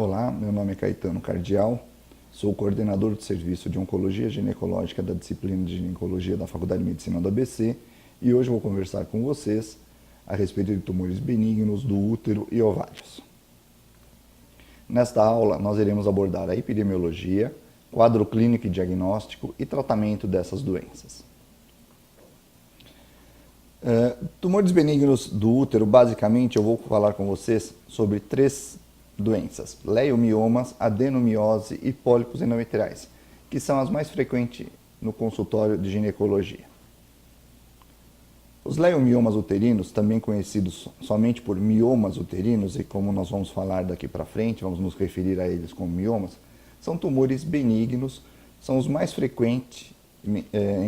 Olá, meu nome é Caetano Cardial, sou coordenador do Serviço de Oncologia Ginecológica da disciplina de Ginecologia da Faculdade de Medicina do ABC e hoje vou conversar com vocês a respeito de tumores benignos do útero e ovários. Nesta aula, nós iremos abordar a epidemiologia, quadro clínico e diagnóstico e tratamento dessas doenças. Tumores benignos do útero, basicamente, eu vou falar com vocês sobre três doenças: leiomiomas, adenomiose e pólipos endometriais, que são as mais frequentes no consultório de ginecologia. Os leiomiomas uterinos, também conhecidos somente por miomas uterinos, e como nós vamos falar daqui para frente, vamos nos referir a eles como miomas, são tumores benignos, são os mais frequentes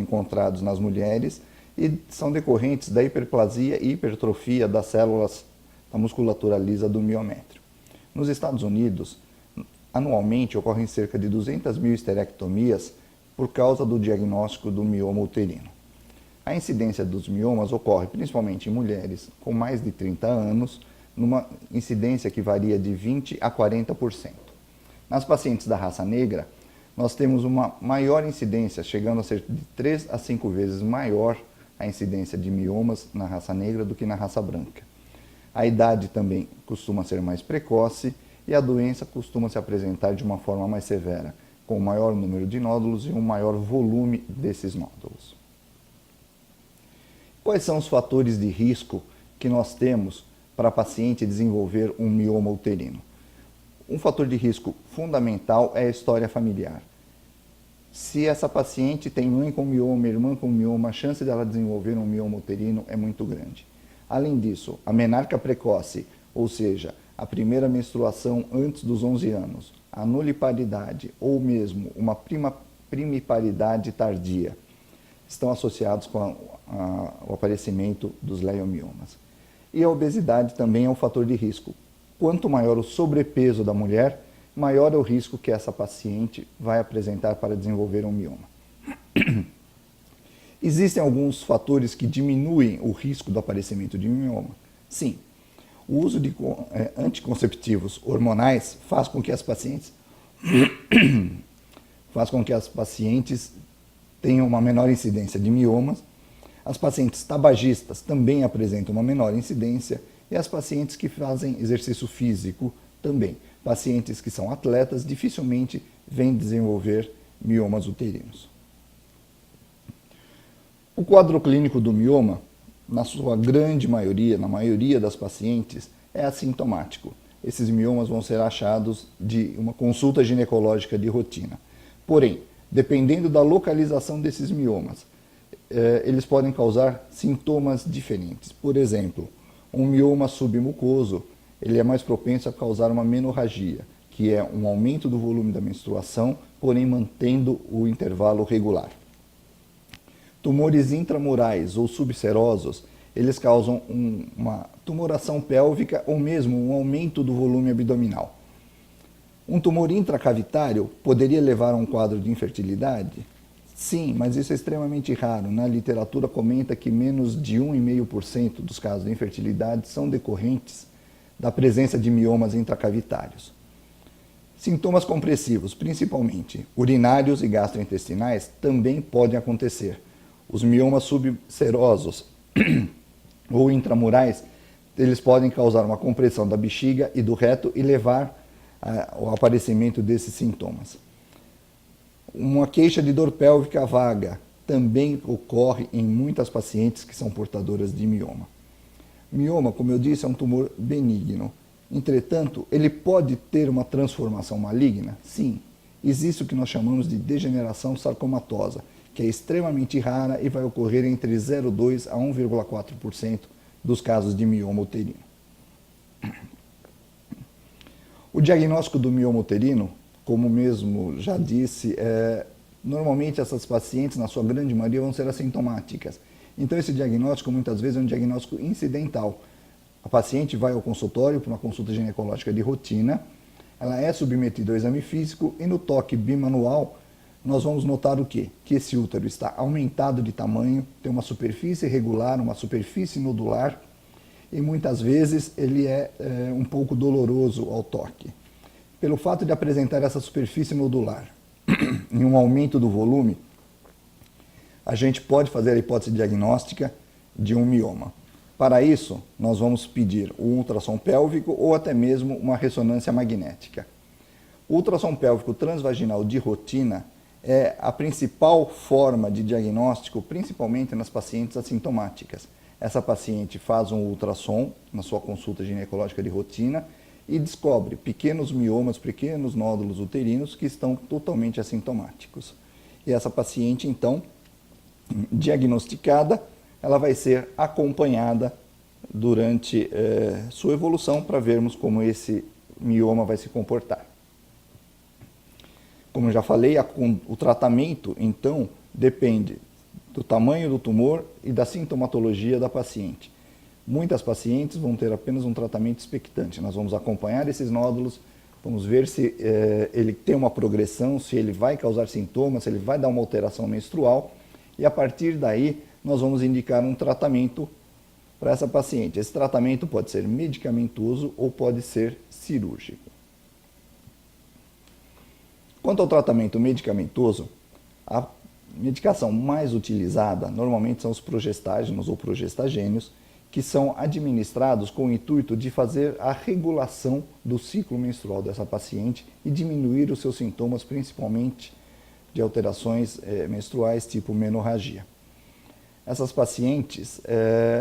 encontrados nas mulheres e são decorrentes da hiperplasia e hipertrofia das células da musculatura lisa do miométrio. Nos Estados Unidos, anualmente ocorrem cerca de 200 mil esterectomias por causa do diagnóstico do mioma uterino. A incidência dos miomas ocorre principalmente em mulheres com mais de 30 anos, numa incidência que varia de 20% a 40%. Nas pacientes da raça negra, nós temos uma maior incidência, chegando a ser de 3 a 5 vezes maior a incidência de miomas na raça negra do que na raça branca. A idade também costuma ser mais precoce e a doença costuma se apresentar de uma forma mais severa, com um maior número de nódulos e um maior volume desses nódulos. Quais são os fatores de risco que nós temos para a paciente desenvolver um mioma uterino? Um fator de risco fundamental é a história familiar. Se essa paciente tem mãe com mioma, irmã com mioma, a chance dela desenvolver um mioma uterino é muito grande. Além disso, a menarca precoce, ou seja, a primeira menstruação antes dos 11 anos, a nuliparidade ou mesmo uma primiparidade tardia, estão associados com o aparecimento dos leiomiomas. E a obesidade também é um fator de risco. Quanto maior o sobrepeso da mulher, maior é o risco que essa paciente vai apresentar para desenvolver um mioma. Existem alguns fatores que diminuem o risco do aparecimento de mioma? Sim. O uso de anticonceptivos hormonais faz com que as pacientes tenham uma menor incidência de miomas. As pacientes tabagistas também apresentam uma menor incidência e as pacientes que fazem exercício físico também. Pacientes que são atletas dificilmente vêm desenvolver miomas uterinos. O quadro clínico do mioma, na sua grande maioria, na maioria das pacientes, é assintomático. Esses miomas vão ser achados de uma consulta ginecológica de rotina. Porém, dependendo da localização desses miomas, eles podem causar sintomas diferentes. Por exemplo, um mioma submucoso, ele é mais propenso a causar uma menorragia, que é um aumento do volume da menstruação, porém mantendo o intervalo regular. Tumores intramurais ou subserosos, eles causam uma tumoração pélvica ou mesmo um aumento do volume abdominal. Um tumor intracavitário poderia levar a um quadro de infertilidade? Sim, mas isso é extremamente raro. Na literatura comenta que menos de 1,5% dos casos de infertilidade são decorrentes da presença de miomas intracavitários. Sintomas compressivos, principalmente urinários e gastrointestinais, também podem acontecer. Os miomas subserosos ou intramurais, eles podem causar uma compressão da bexiga e do reto e levar ao aparecimento desses sintomas. Uma queixa de dor pélvica vaga também ocorre em muitas pacientes que são portadoras de mioma. Mioma, como eu disse, é um tumor benigno. Entretanto, ele pode ter uma transformação maligna? Sim. Existe o que nós chamamos de degeneração sarcomatosa, que é extremamente rara e vai ocorrer entre 0,2% a 1,4% dos casos de mioma uterino. O diagnóstico do mioma uterino, como mesmo já disse, normalmente essas pacientes, na sua grande maioria, vão ser assintomáticas. Então esse diagnóstico muitas vezes é um diagnóstico incidental. A paciente vai ao consultório para uma consulta ginecológica de rotina, ela é submetida ao exame físico e no toque bimanual nós vamos notar o quê? Que esse útero está aumentado de tamanho, tem uma superfície irregular, uma superfície nodular e muitas vezes ele é um pouco doloroso ao toque. Pelo fato de apresentar essa superfície nodular e um aumento do volume, a gente pode fazer a hipótese diagnóstica de um mioma. Para isso, nós vamos pedir o ultrassom pélvico ou até mesmo uma ressonância magnética. O ultrassom pélvico transvaginal de rotina é a principal forma de diagnóstico, principalmente nas pacientes assintomáticas. Essa paciente faz um ultrassom na sua consulta ginecológica de rotina e descobre pequenos miomas, pequenos nódulos uterinos que estão totalmente assintomáticos. E essa paciente, então, diagnosticada, ela vai ser acompanhada durante sua evolução para vermos como esse mioma vai se comportar. Como eu já falei, o tratamento, então, depende do tamanho do tumor e da sintomatologia da paciente. Muitas pacientes vão ter apenas um tratamento expectante. Nós vamos acompanhar esses nódulos, vamos ver se ele tem uma progressão, se ele vai causar sintomas, se ele vai dar uma alteração menstrual. E a partir daí, nós vamos indicar um tratamento para essa paciente. Esse tratamento pode ser medicamentoso ou pode ser cirúrgico. Quanto ao tratamento medicamentoso, a medicação mais utilizada normalmente são os progestágenos ou progestagênios, que são administrados com o intuito de fazer a regulação do ciclo menstrual dessa paciente e diminuir os seus sintomas, principalmente de alterações menstruais tipo menorragia. Essas pacientes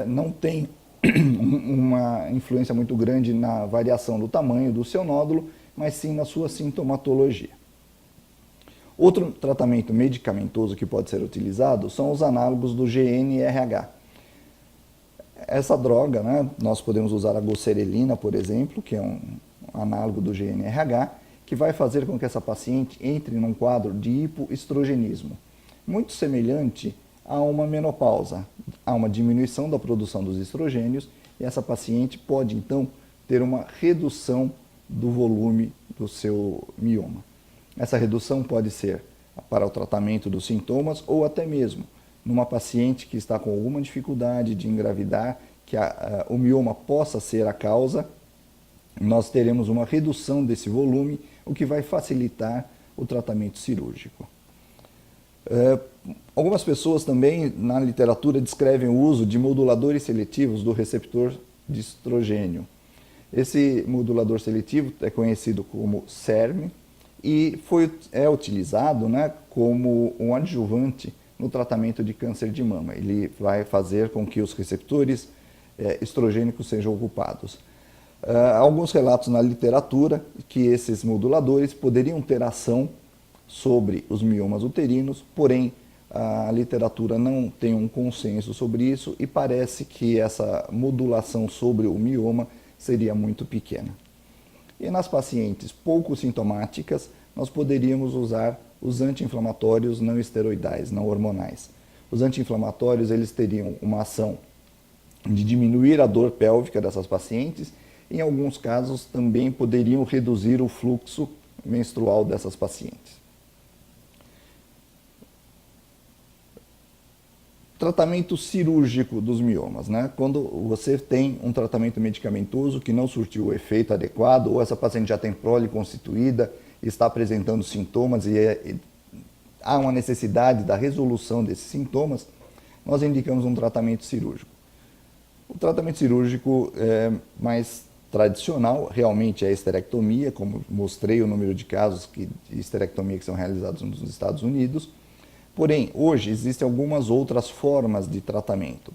não têm uma influência muito grande na variação do tamanho do seu nódulo, mas sim na sua sintomatologia. Outro tratamento medicamentoso que pode ser utilizado são os análogos do GNRH. Essa droga, nós podemos usar a goserelina, por exemplo, que é um análogo do GNRH, que vai fazer com que essa paciente entre num quadro de hipoestrogenismo, muito semelhante a uma menopausa. Há uma diminuição da produção dos estrogênios e essa paciente pode, então, ter uma redução do volume do seu mioma. Essa redução pode ser para o tratamento dos sintomas ou até mesmo numa paciente que está com alguma dificuldade de engravidar, que o mioma possa ser a causa, nós teremos uma redução desse volume, o que vai facilitar o tratamento cirúrgico. Algumas pessoas também na literatura descrevem o uso de moduladores seletivos do receptor de estrogênio. Esse modulador seletivo é conhecido como SERM, e é utilizado como um adjuvante no tratamento de câncer de mama. Ele vai fazer com que os receptores estrogênicos sejam ocupados. Há alguns relatos na literatura que esses moduladores poderiam ter ação sobre os miomas uterinos, porém a literatura não tem um consenso sobre isso e parece que essa modulação sobre o mioma seria muito pequena. E nas pacientes pouco sintomáticas, nós poderíamos usar os anti-inflamatórios não esteroidais, não hormonais. Os anti-inflamatórios, eles teriam uma ação de diminuir a dor pélvica dessas pacientes, e em alguns casos também poderiam reduzir o fluxo menstrual dessas pacientes. Tratamento cirúrgico dos miomas, Quando você tem um tratamento medicamentoso que não surtiu o efeito adequado, ou essa paciente já tem prole constituída, está apresentando sintomas e há uma necessidade da resolução desses sintomas, nós indicamos um tratamento cirúrgico. O tratamento cirúrgico mais tradicional realmente é a esterectomia, como mostrei o número de casos de esterectomia que são realizados nos Estados Unidos. Porém, hoje existem algumas outras formas de tratamento.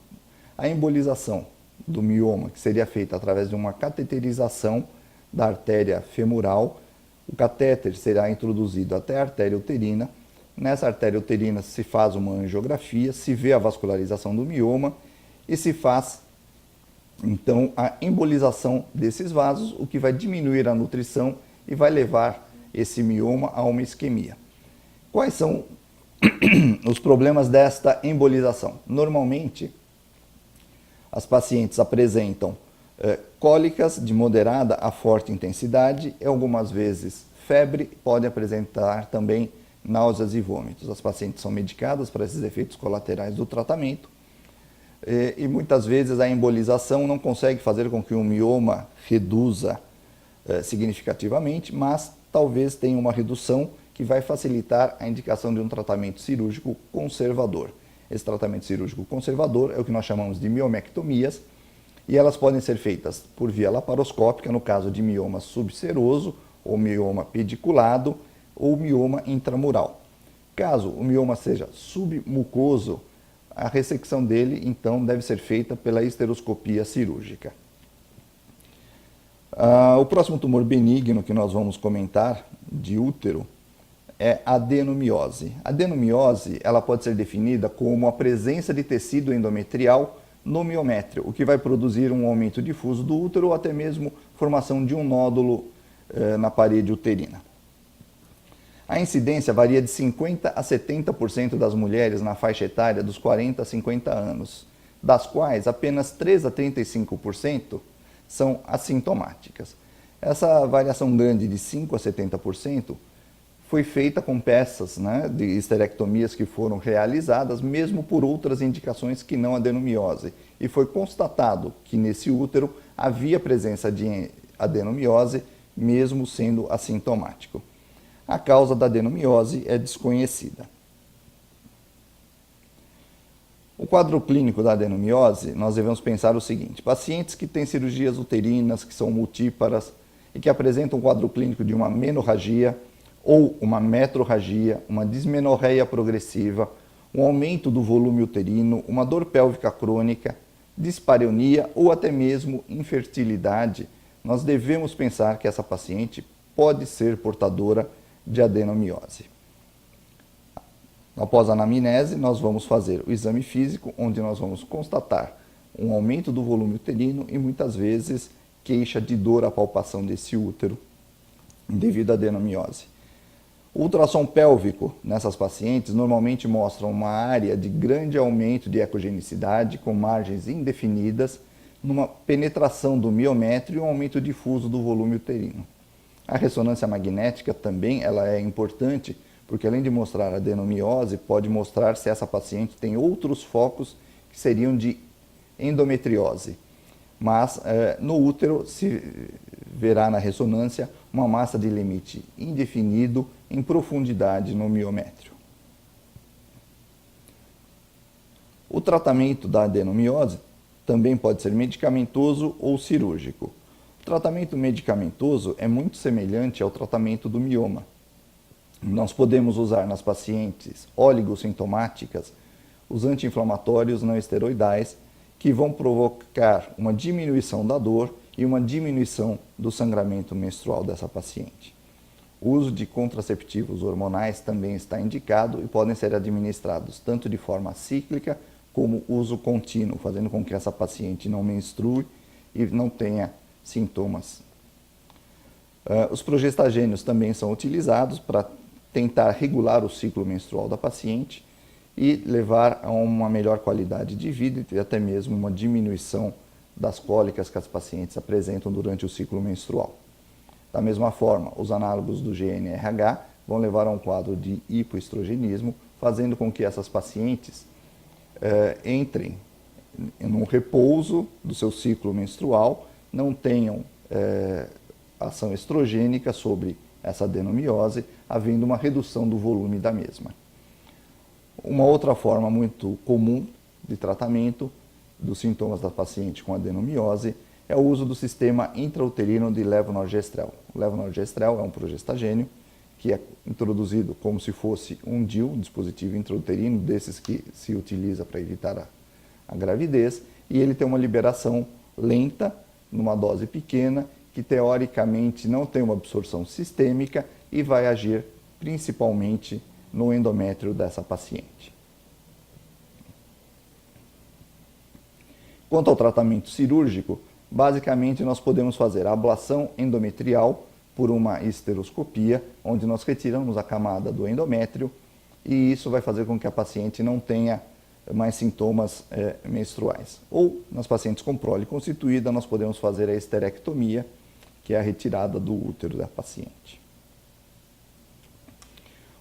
A embolização do mioma, que seria feita através de uma cateterização da artéria femoral. O catéter será introduzido até a artéria uterina. Nessa artéria uterina se faz uma angiografia, se vê a vascularização do mioma e se faz, então, a embolização desses vasos, o que vai diminuir a nutrição e vai levar esse mioma a uma isquemia. Quais são os problemas desta embolização? Normalmente, as pacientes apresentam cólicas de moderada a forte intensidade e algumas vezes febre, podem apresentar também náuseas e vômitos. As pacientes são medicadas para esses efeitos colaterais do tratamento e muitas vezes a embolização não consegue fazer com que o mioma reduza significativamente, mas talvez tenha uma redução que vai facilitar a indicação de um tratamento cirúrgico conservador. Esse tratamento cirúrgico conservador é o que nós chamamos de miomectomias, e elas podem ser feitas por via laparoscópica, no caso de mioma subseroso, ou mioma pediculado, ou mioma intramural. Caso o mioma seja submucoso, a ressecção dele, então, deve ser feita pela histeroscopia cirúrgica. O próximo tumor benigno que nós vamos comentar, de útero, é a adenomiose. A adenomiose ela pode ser definida como a presença de tecido endometrial no miométrio, o que vai produzir um aumento difuso do útero ou até mesmo formação de um nódulo na parede uterina. A incidência varia de 50% a 70% das mulheres na faixa etária dos 40 a 50 anos, das quais apenas 3 a 35% são assintomáticas. Essa variação grande de 5 a 70% foi feita com peças de histerectomias que foram realizadas, mesmo por outras indicações que não a adenomiose. E foi constatado que nesse útero havia presença de adenomiose, mesmo sendo assintomático. A causa da adenomiose é desconhecida. O quadro clínico da adenomiose, nós devemos pensar o seguinte: pacientes que têm cirurgias uterinas, que são multíparas e que apresentam um quadro clínico de uma menorragia ou uma metrorragia, uma dismenorreia progressiva, um aumento do volume uterino, uma dor pélvica crônica, dispareunia ou até mesmo infertilidade, nós devemos pensar que essa paciente pode ser portadora de adenomiose. Após a anamnese, nós vamos fazer o exame físico, onde nós vamos constatar um aumento do volume uterino e muitas vezes queixa de dor à palpação desse útero devido à adenomiose. O ultrassom pélvico nessas pacientes normalmente mostra uma área de grande aumento de ecogenicidade com margens indefinidas, numa penetração do miométrio e um aumento difuso do volume uterino. A ressonância magnética também ela é importante, porque além de mostrar a adenomiose, pode mostrar se essa paciente tem outros focos que seriam de endometriose. Mas no útero se verá na ressonância uma massa de limite indefinido em profundidade no miométrio. O tratamento da adenomiose também pode ser medicamentoso ou cirúrgico. O tratamento medicamentoso é muito semelhante ao tratamento do mioma. Nós podemos usar nas pacientes oligossintomáticas os anti-inflamatórios não esteroidais, que vão provocar uma diminuição da dor e uma diminuição do sangramento menstrual dessa paciente. O uso de contraceptivos hormonais também está indicado e podem ser administrados tanto de forma cíclica como uso contínuo, fazendo com que essa paciente não menstrue e não tenha sintomas. Os progestagênios também são utilizados para tentar regular o ciclo menstrual da paciente e levar a uma melhor qualidade de vida e até mesmo uma diminuição das cólicas que as pacientes apresentam durante o ciclo menstrual. Da mesma forma, os análogos do GnRH vão levar a um quadro de hipoestrogenismo, fazendo com que essas pacientes entrem em um repouso do seu ciclo menstrual, não tenham ação estrogênica sobre essa adenomiose, havendo uma redução do volume da mesma. Uma outra forma muito comum de tratamento dos sintomas da paciente com adenomiose é o uso do sistema intrauterino de levonorgestrel. O levonorgestrel é um progestagênio que é introduzido como se fosse um DIU, um dispositivo intrauterino, desses que se utiliza para evitar a gravidez, e ele tem uma liberação lenta, numa dose pequena, que teoricamente não tem uma absorção sistêmica e vai agir principalmente no endométrio dessa paciente. Quanto ao tratamento cirúrgico, basicamente nós podemos fazer a ablação endometrial por uma histeroscopia, onde nós retiramos a camada do endométrio e isso vai fazer com que a paciente não tenha mais sintomas menstruais. Ou, nas pacientes com prole constituída, nós podemos fazer a histerectomia, que é a retirada do útero da paciente.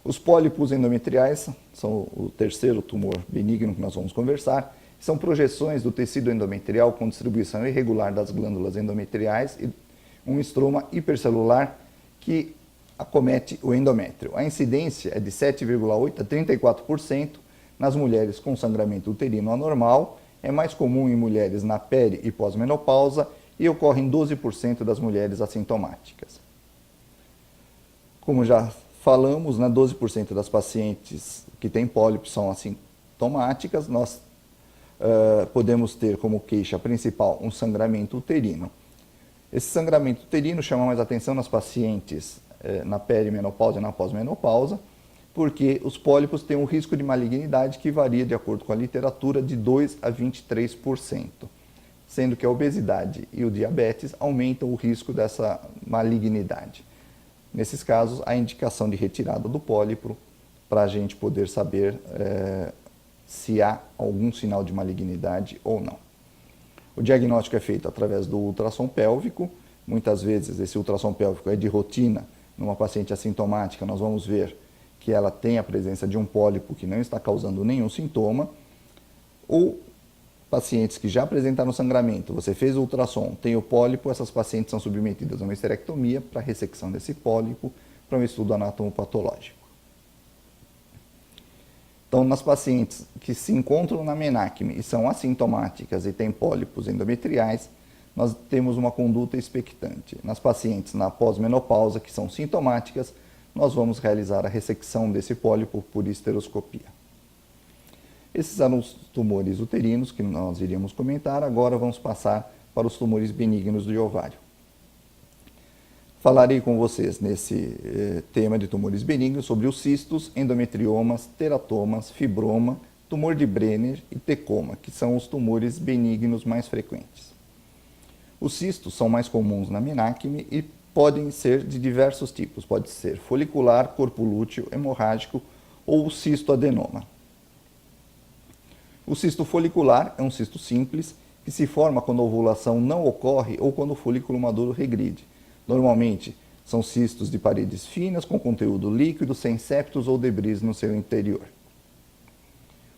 Os pólipos endometriais são o terceiro tumor benigno que nós vamos conversar. São projeções do tecido endometrial com distribuição irregular das glândulas endometriais, um estroma hipercelular que acomete o endométrio. A incidência é de 7,8% a 34% nas mulheres com sangramento uterino anormal, é mais comum em mulheres na peri e pós-menopausa e ocorre em 12% das mulheres assintomáticas. Como já falamos, 12% das pacientes que têm pólipos são assintomáticas. Nós podemos ter como queixa principal um sangramento uterino. Esse sangramento uterino chama mais atenção nas pacientes na perimenopausa e na pós-menopausa, porque os pólipos têm um risco de malignidade que varia, de acordo com a literatura, de 2% a 23%, sendo que a obesidade e o diabetes aumentam o risco dessa malignidade. Nesses casos, a indicação de retirada do pólipo para a gente poder saber se há algum sinal de malignidade ou não. O diagnóstico é feito através do ultrassom pélvico. Muitas vezes esse ultrassom pélvico é de rotina. Numa paciente assintomática, nós vamos ver que ela tem a presença de um pólipo que não está causando nenhum sintoma. Ou pacientes que já apresentaram sangramento, você fez o ultrassom, tem o pólipo, essas pacientes são submetidas a uma histerectomia para ressecção desse pólipo, para um estudo anatomopatológico. Então, nas pacientes que se encontram na menacme e são assintomáticas e têm pólipos endometriais, nós temos uma conduta expectante. Nas pacientes na pós-menopausa, que são sintomáticas, nós vamos realizar a ressecção desse pólipo por histeroscopia. Esses eram os tumores uterinos que nós iríamos comentar. Agora vamos passar para os tumores benignos do ovário. Falarei com vocês nesse tema de tumores benignos sobre os cistos, endometriomas, teratomas, fibroma, tumor de Brenner e tecoma, que são os tumores benignos mais frequentes. Os cistos são mais comuns na menacme e podem ser de diversos tipos. Pode ser folicular, corpo lúteo, hemorrágico ou cistoadenoma. O cisto folicular é um cisto simples que se forma quando a ovulação não ocorre ou quando o folículo maduro regride. Normalmente, são cistos de paredes finas com conteúdo líquido, sem septos ou debris no seu interior.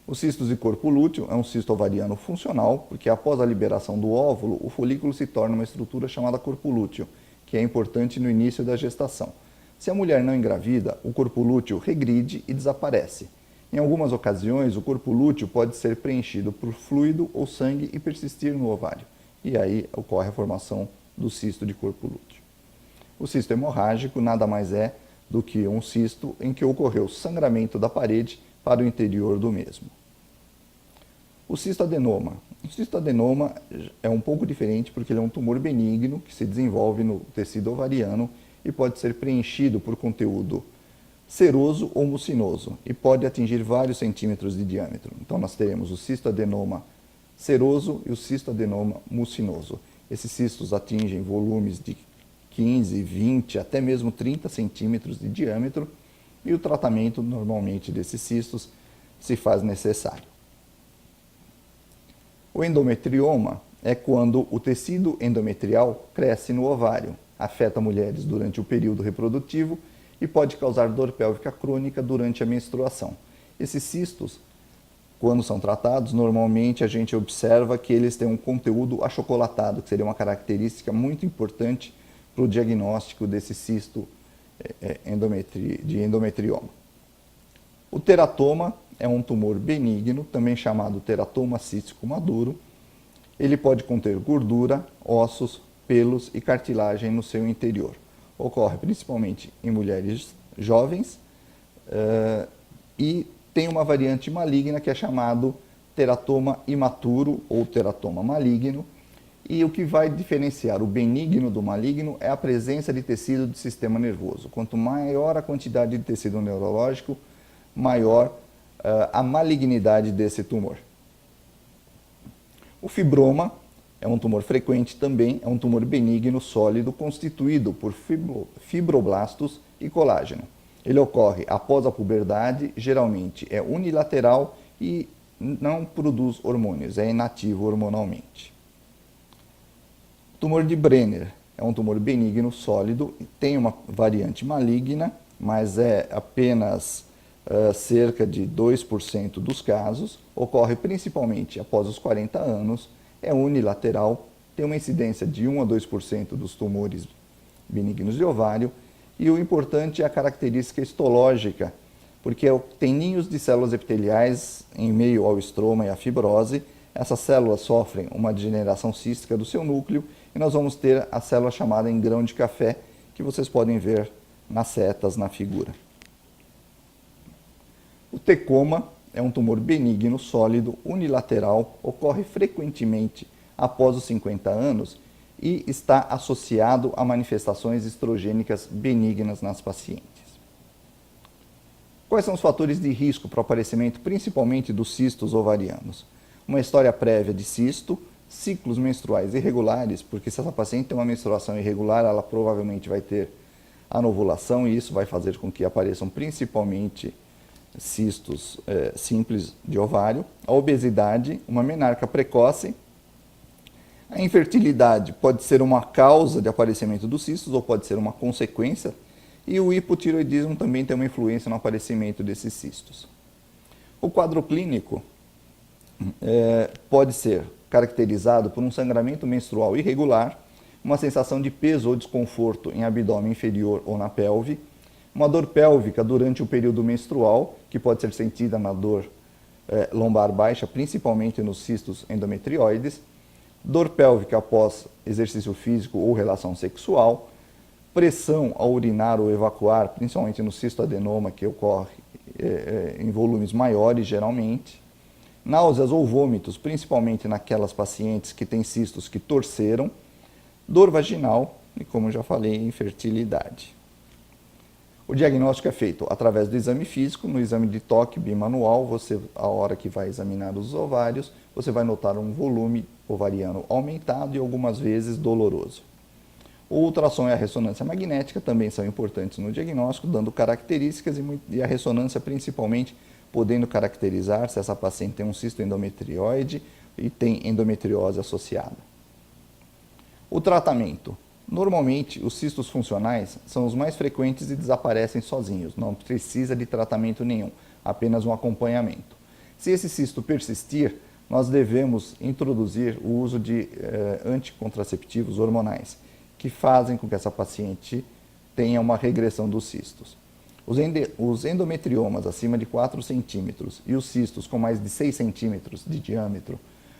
Os cistos de corpo lúteo é um cisto ovariano funcional, porque após a liberação do óvulo, o folículo se torna uma estrutura chamada corpo lúteo, que é importante no início da gestação. Se a mulher não engravida, o corpo lúteo regride e desaparece. Em algumas ocasiões, o corpo lúteo pode ser preenchido por fluido ou sangue e persistir no ovário. E aí ocorre a formação do cisto de corpo lúteo. O cisto hemorrágico nada mais é do que um cisto em que ocorreu sangramento da parede para o interior do mesmo. O cistoadenoma. O cistoadenoma é um pouco diferente porque ele é um tumor benigno que se desenvolve no tecido ovariano e pode ser preenchido por conteúdo seroso ou mucinoso e pode atingir vários centímetros de diâmetro. Então nós teremos o cistoadenoma seroso e o cistoadenoma mucinoso. Esses cistos atingem volumes de 15, 20, até mesmo 30 centímetros de diâmetro e o tratamento normalmente desses cistos se faz necessário. O endometrioma é quando o tecido endometrial cresce no ovário, afeta mulheres durante o período reprodutivo e pode causar dor pélvica crônica durante a menstruação. Esses cistos, quando são tratados, normalmente a gente observa que eles têm um conteúdo achocolatado, que seria uma característica muito importante para o diagnóstico desse cisto de endometrioma. O teratoma é um tumor benigno, também chamado teratoma cístico maduro. Ele pode conter gordura, ossos, pelos e cartilagem no seu interior. Ocorre principalmente em mulheres jovens e tem uma variante maligna que é chamado teratoma imaturo ou teratoma maligno. E o que vai diferenciar o benigno do maligno é a presença de tecido do sistema nervoso. Quanto maior a quantidade de tecido neurológico, maior a malignidade desse tumor. O fibroma é um tumor frequente também, é um tumor benigno sólido constituído por fibroblastos e colágeno. Ele ocorre após a puberdade, geralmente é unilateral e não produz hormônios, é inativo hormonalmente. O tumor de Brenner é um tumor benigno sólido, tem uma variante maligna, mas é apenas cerca de 2% dos casos, ocorre principalmente após os 40 anos, é unilateral, tem uma incidência de 1 a 2% dos tumores benignos de ovário. E o importante é a característica histológica, porque tem ninhos de células epiteliais em meio ao estroma e à fibrose. Essas células sofrem uma degeneração cística do seu núcleo e nós vamos ter a célula chamada em grão de café, que vocês podem ver nas setas na figura. O tecoma é um tumor benigno sólido unilateral, ocorre frequentemente após os 50 anos e está associado a manifestações estrogênicas benignas nas pacientes. Quais são os fatores de risco para o aparecimento, principalmente dos cistos ovarianos? Uma história prévia de cisto, ciclos menstruais irregulares, porque se essa paciente tem uma menstruação irregular, ela provavelmente vai ter anovulação e isso vai fazer com que apareçam principalmente cistos simples de ovário. A obesidade, uma menarca precoce. A infertilidade pode ser uma causa de aparecimento dos cistos ou pode ser uma consequência. E o hipotireoidismo também tem uma influência no aparecimento desses cistos. O quadro clínico pode ser caracterizado por um sangramento menstrual irregular, uma sensação de peso ou desconforto em abdômen inferior ou na pelve, uma dor pélvica durante o período menstrual, que pode ser sentida na dor lombar baixa, principalmente nos cistos endometrioides, dor pélvica após exercício físico ou relação sexual, pressão ao urinar ou evacuar, principalmente no cistoadenoma, que ocorre em volumes maiores geralmente, náuseas ou vômitos, principalmente naquelas pacientes que têm cistos que torceram, dor vaginal e, como já falei, infertilidade. O diagnóstico é feito através do exame físico, no exame de toque bimanual, você, a hora que vai examinar os ovários, você vai notar um volume ovariano aumentado e algumas vezes doloroso. O ultrassom e a ressonância magnética também são importantes no diagnóstico, dando características e a ressonância principalmente podendo caracterizar se essa paciente tem um cisto endometrioide e tem endometriose associada. O tratamento. Normalmente, os cistos funcionais são os mais frequentes e desaparecem sozinhos, não precisa de tratamento nenhum, apenas um acompanhamento. Se esse cisto persistir, nós devemos introduzir o uso de anticontraceptivos hormonais, que fazem com que essa paciente tenha uma regressão dos cistos. Os endometriomas acima de 4 centímetros e os cistos com mais de 6 centímetros de diâmetro,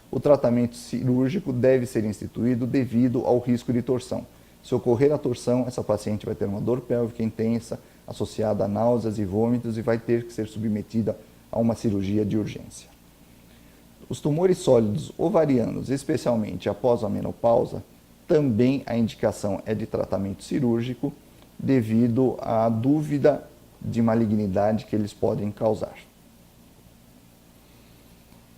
o tratamento cirúrgico deve ser instituído devido ao risco de torção. Se ocorrer a torção, essa paciente vai ter uma dor pélvica intensa, associada a náuseas e vômitos e vai ter que ser submetida a uma cirurgia de urgência. Os tumores sólidos ovarianos, especialmente após a menopausa, também a indicação é de tratamento cirúrgico devido à dúvida de malignidade que eles podem causar.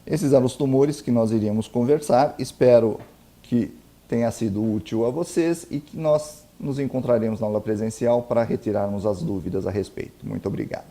Esses eram os tumores que nós iríamos conversar. Espero que tenha sido útil a vocês e que nós nos encontraremos na aula presencial para retirarmos as dúvidas a respeito. Muito obrigado.